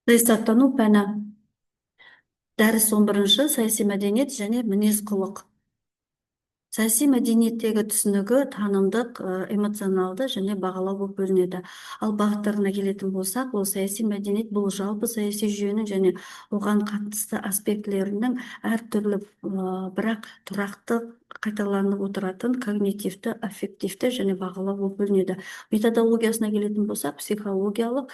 Саясаттану пәні. Дәріс 11-ші саяси мәдениет және мінез құлық. Саяси мәдениеттегі түсінігі танымдық, эмоционалды және бағалау болып бөлінеді. Ал бағыттарына келетін болсақ, ол саяси мәдениет бұл жалпы саяси жүйенің және оған қатысты аспектілерінің әртүрлі, бірақ тұрақты қайталанып отыратын когнитивті, аффективті және бағалау болып бөлінеді. Методологиясына келетін болсақ, психологиялық,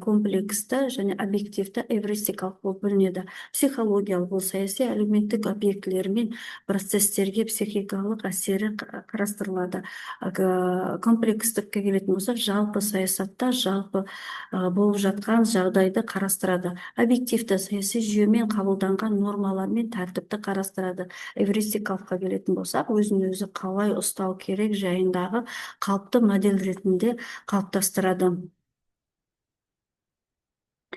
комплексті және объективті, эвристикалық болып бөлінеді. Психологиялық ол саяси әлеуметтік объектілер мен процестерге психикалық әсері қарастырылады. Комплекстікке келетін болсақ, жалпы саясатта жалпы болып жатқан жағдайды қарастырады. Объективті саяси жүйемен қабылданған нормалар мен тәртіпті қарастырады. Эвристикалыққа келетін болсақ, өзін өзі қалай ұстау керек жайындағы қалыпты модель ретінде қалыптастырады.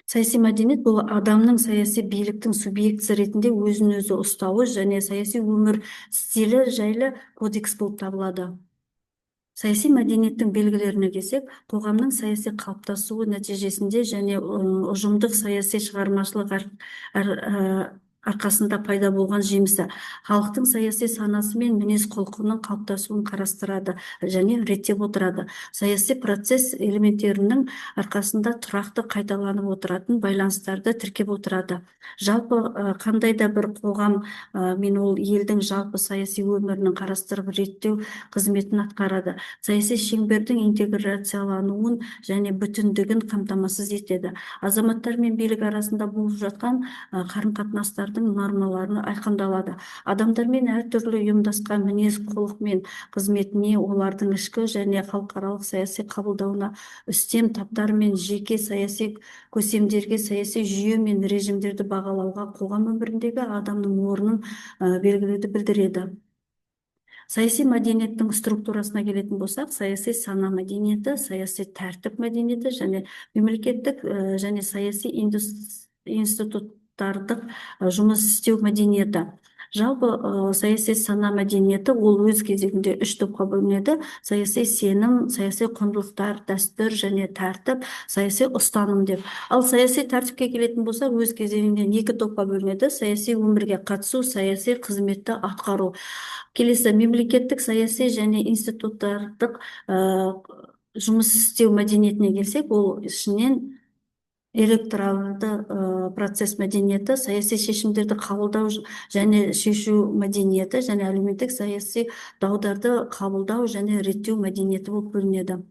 Саяси мәдениет бұл адамның саяси биліктің субъектісі ретінде өзін өзі ұстауы және саяси өмір стилі жайлы кодекс болып табылады. Саяси мәдениеттің белгілеріне келсек, қоғамның саяси қалыптасуы нәтижесінде және ұжымдық саяси шығармашылық арқасында пайда болған жемісі, халықтың саяси санасы мен мінез құлқының қалыптасуын қарастырады және реттеп отырады. Саяси процесс элементтерінің арқасында тұрақты қайталанып отыратын байланыстарды тіркеп отырады. Жалпы қандай да бір қоғам мен ол елдің жалпы саяси өмірінің қарастырып реттеу қызметін атқарады. Саяси шеңбердің интеграциялануын және бүтіндігін қамтамасыз етеді. Азаматтар мен билік арасында болып жатқан қарым-қатынастардың нормаларын айқындалады. Адамдармен әртүрлі ұйымдасқан мінез құлық мен қызметіне, олардың ішкі және халықаралық саяси қабылдауына, үстем таптар мен жеке саяси көсемдерге, саяси жүйе мен режимдерді бағалауға, қоғам өміріндегі адамның орнын белгілеуді білдіреді. Саяси мәдениеттің структурасына келетін болсақ, саяси сана мәдениеті, саяси тәртіп мәдениеті және мемлекеттік және саяси институттардық жұмыс істеу мәдениеті. Жалпы саяси сана мәдениеті ол өз кезегінде 3 топқа бөлінеді: саяси сенім, саяси құндылықтар, дәстүр және тәртіп, саяси ұстаным деп. Ал саяси тәртіпке келетін болса, өз кезегінде 2 топқа бөлінеді: саяси өмірге қатысу, саяси қызметті атқару. Келесі, мемлекеттік саяси және институттардық жұмыс істеу мәдениетіне келсек, ол ішінен электоралды процесс мәдениеті, саяси шешімдерді қабылдау және шешу мәдениеті және әлеуметтік саяси даударды қабылдау және реттеу мәдениеті болып бөлінеді.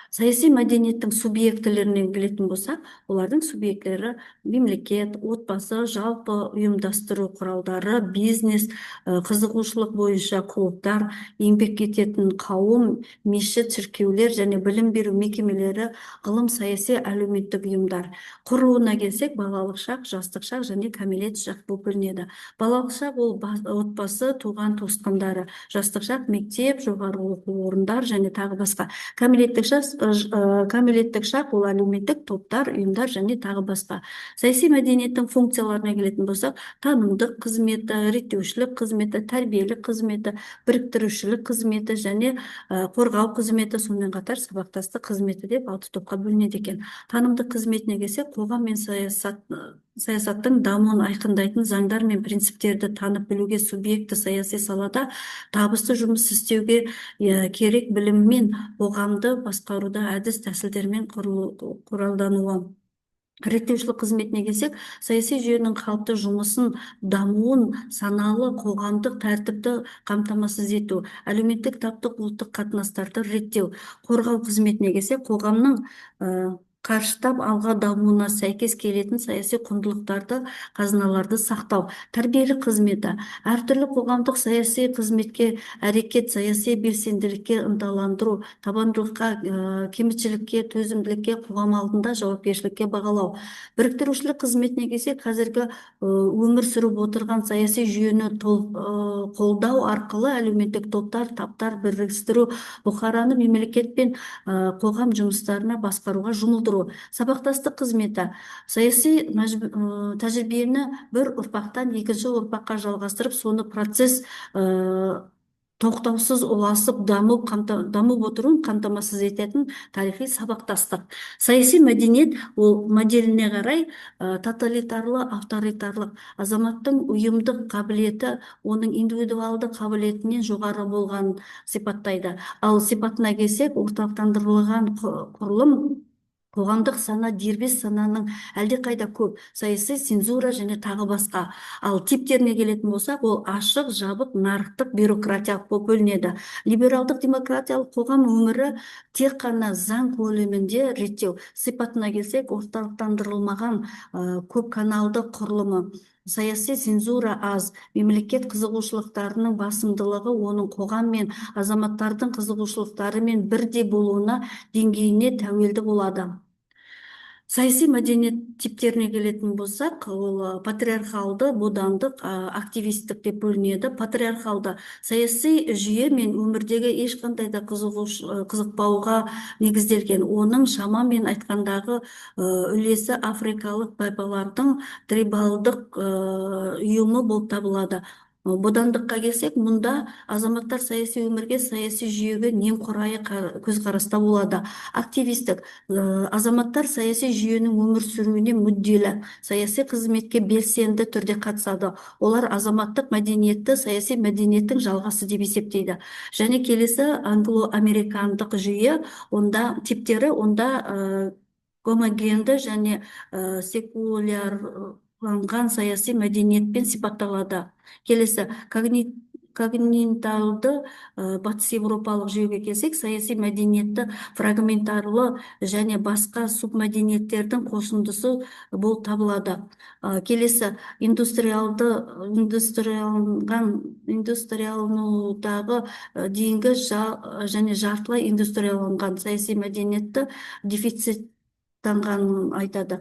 Саяси мәдениеттің субъектілеріне келетін болсақ, олардың субъектілері мемлекет, отбасы, жалпы ұйымдастыру құралдары, бизнес, қызығушылық бойынша клубтар, еңбек ететін қауым, мешіт, шіркеулер және білім беру мекемелері, ғылым, саяси, әлеуметтік ұйымдар. Құруына келсек, балалық шақ, жастық шақ және кәмелет шақ болып бөлінеді. Балалық шақ ол отбасы, туған туысқандары, жастық шақ мектеп, жоғары оқу орындар және тағы басқа. Кәмелеттік шақ ол әлеуметтік топтар, ұйымдар және тағы басқа. Саяси мәдениеттің функцияларына келетін болсақ, танымдық қызметі, реттеушілік қызметі, тәрбиелік қызметі, біріктірушілік қызметі және қорғау қызметі, сонымен қатар сабақтастық қызметі деп 6 топқа бөлінеді екен. Танымдық қызметіне келсек, қоғам мен саясаттың дамуын айқындайтын заңдар мен принциптерді танып білуге, субъекті саяси салада табысты жұмыс істеуге керек білім мен қоғамды басқаруда әдіс тәсілдермен құралдануы. Реттеушілік қызметіне келсек, саяси жүйенің қалыпты жұмысын, дамуын, саналы қоғамдық тәртіпті қамтамасыз ету, әлеуметтік таптық ұлттық қатынастарды реттеу. Қорғау қызметіне келсек, қоғамның қарыштап алға дамуына сәйкес келетін саяси құндылықтарды, қазыналарды сақтау. Тәрбиелік қызметі әртүрлі қоғамдық саяси қызметке әрекет, саяси белсенділікке ынталандыру, табандылыққа, кемшілікке, төзімділікке, қоғам алдында жауапкершілікке бағалау. Біріктірушілік қызметіне келсек, қазіргі өмір сүріп отырған саяси жүйені қолдау арқылы әлеуметтік топтар, таптар біріктіру, бұқараны мемлекет пен қоғам жұмыстарына басқаруға жұмылдыру. Сабақтастық қызметі саяси тәжірибені бір ұрпақтан екінші ұрпаққа жалғастырып, соны процесс тоқтаусыз ұласып дамып отыруын қамтамасыз ететін тарихи сабақтастық. Саяси мәдениет ол моделіне қарай тоталитарлы, авторитарлық азаматтың ұйымдық қабілеті оның индивидуалды қабілетінен жоғары болғанын сипаттайды. Ал сипатына келсек, орталықтандырылған құрылым қоғамдық сана дербес сананың әлдеқайда көп, саяси цензура және тағы басқа. Ал типтеріне келетін болсақ, ол ашық, жабық, нарықтық, бюрократиялық болып бөлінеді. Либералдық демократиялық қоғам өмірі тек қана заң көлемінде реттеу. Сипатына келсек, орталықтандырылмаған көп каналды құрылымы. Саяси цензура аз, мемлекет қызығушылықтарының басымдылығы оның қоғам мен азаматтардың қызығушылықтарымен бірдей болуына деңгейіне тәуелді болады. Саяси мәдениет типтеріне келетін болсақ, ол патриархалды, бодандық, активистік деп бөлінеді. Патриархалды саяси жүйе мен өмірдегі ешқандай да қызықпауға негізделген. Оның шамамен айтқандағы үлесі африкалық тайпалардың трибалдық ұйымы болып табылады. Бодандыққа келсек, мұнда азаматтар саяси өмірге, саяси жүйеге немқұрайлы көзқараста болады. Активистік азаматтар саяси жүйенің өмір сүруіне мүдделі, саяси қызметке белсенді түрде қатысады. Олар азаматтық мәдениетті саяси мәдениеттің жалғасы деп есептейді. Және келесі англо-американдық жүйе, онда типтері, онда гомогенді және секулярланған саяси мәдениетпен сипатталады. Келесі когниталды батыс европалық жүйеге келсек, саяси мәдениетті фрагментарлы және басқа субмәдениеттердің қосындысы болып табылады. Келесі индустрияланудағы дейінгі және жартылай индустрияланған саяси мәдениетті дефицит айтады.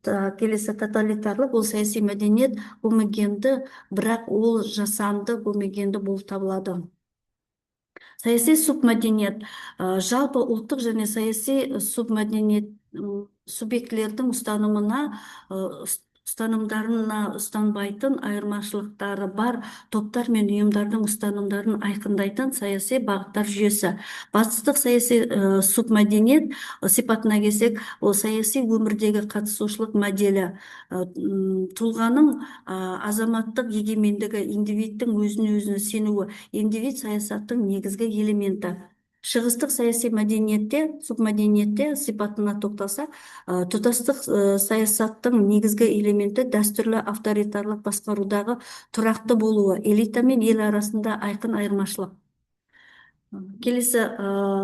Келесі тоталитарлық, ол саяси мәдениет гомогенді, бірақ ол жасанды гомогенді болып табылады. Саяси субмәдениет жалпы ұлттық және саяси субмәдениет субъектілердің ұстанымдарына ұстанбайтын айырмашылықтары бар топтар мен ұйымдардың ұстанымдарын айқындайтын саяси бағыттар жүйесі. Батыстық саяси субмәдениет сипатына келсек, ол саяси өмірдегі қатысушылық моделі, тұлғаның азаматтық егемендігі, индивидтің өзіне өзіне сенуі, индивид саясаттың негізгі элементі. Шығыстық саяси мәдениетте, субмәдениетте сипатына тоқталсақ, тұтастық саясаттың негізгі элементі дәстүрлі авторитарлық басқарудағы тұрақты болуы, элита мен ел арасында айқын айырмашылық. Келесі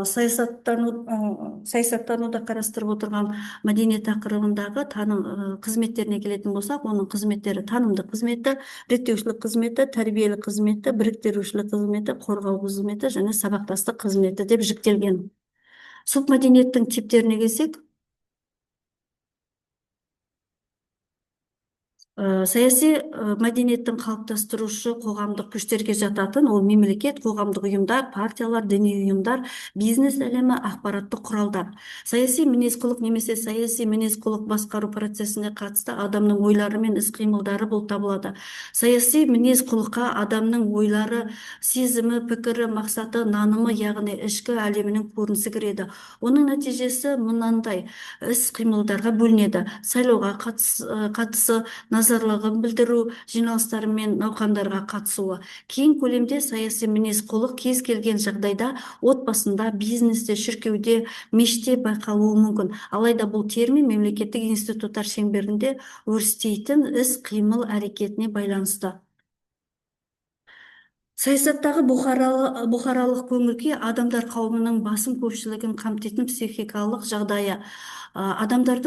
саясаттануда қарастырып отырған мәдениет тақырыбындағы таным қызметтеріне келетін болсақ, оның қызметтері танымдық қызметі, реттеушілік қызметі, тәрбиелік қызметі, біріктірушілік қызметі, қорғау қызметі және сабақтастық қызметі деп жіктелген. Субмәдениеттің типтеріне келсек, саяси мәдениеттің қалыптастырушы қоғамдық күштерге жататын, ол мемлекет, қоғамдық ұйымдар, партиялар, діни ұйымдар, бизнес әлемі, ақпараттық құралдар. Саяси мінез-құлық немесе саяси мінез-құлық басқару процесіне қатысты адамның ойлары мен іс-қимылдары болып табылады. Саяси мінез-құлыққа адамның ойлары, сезімі, пікірі, мақсаты, нанымы, яғни ішкі әлемінің көрінісі кіреді. Оның нәтижесі мынандай іс-қимылдарға бөлінеді: сайлауға қатысы, назарлығын білдіру, жиналыстар мен науқандарға қатысуы. Кең көлемде саяси мінез-құлық кез келген жағдайда отбасында, бизнесте, шіркеуде, мешітте байқалуы мүмкін. Алайда бұл термин мемлекеттік институттар шеңберінде өрістейтін іс-қимыл әрекетіне байланысты. Саясаттағы бұқаралық көңіл-күй адамдар қауымының басым көпшілігін қамтитын психикалық жағдайы. Адамдар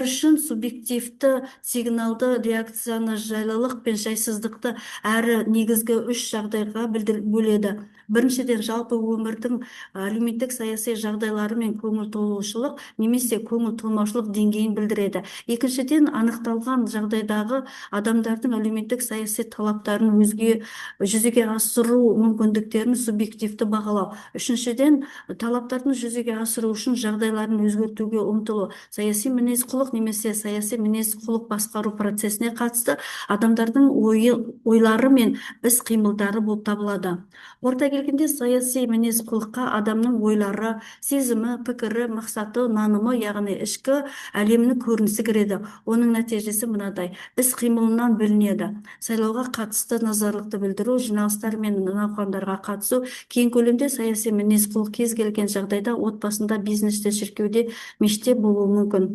үшін субъективті сигналды реакцияны жайлылық пен жайсыздықты әрі негізгі үш жағдайға бөледі: Біріншіден, жалпы өмірдің әлеуметтік саяси жағдайлары мен көңіл толушылық немесе көңіл толмаушылық деңгейін білдіреді. Екіншіден, анықталған жағдайдағы адамдардың әлеуметтік саяси талаптарын жүзеге асыру мүмкіндіктерін субъективті бағалау. Үшіншіден, талаптардың жүзеге асыру үшін жағдайларын өзгертуге ұмтылу. Саяси мінез құлық немесе саяси мінез құлық басқару процесіне қатысты адамдардың ойлары мен іс қимылдары болып табылады. Орта келгенде, саяси мінез құлыққа адамның ойлары, сезімі, пікірі, мақсаты, нанымы, яғни ішкі әлемінің көрінісі кіреді. Оның нәтижесі мынадай: іс қимылынан білінеді. Сайлауға қатысты назарлықты білдіру, жиналыстар мен науқандарға қатысу. Кең көлемде саяси мінез құлық кез келген жағдайда отбасында, бизнесте, шіркеуде, мешітте болуы мүмкін.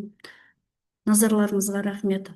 Назарларыңызға рахмет.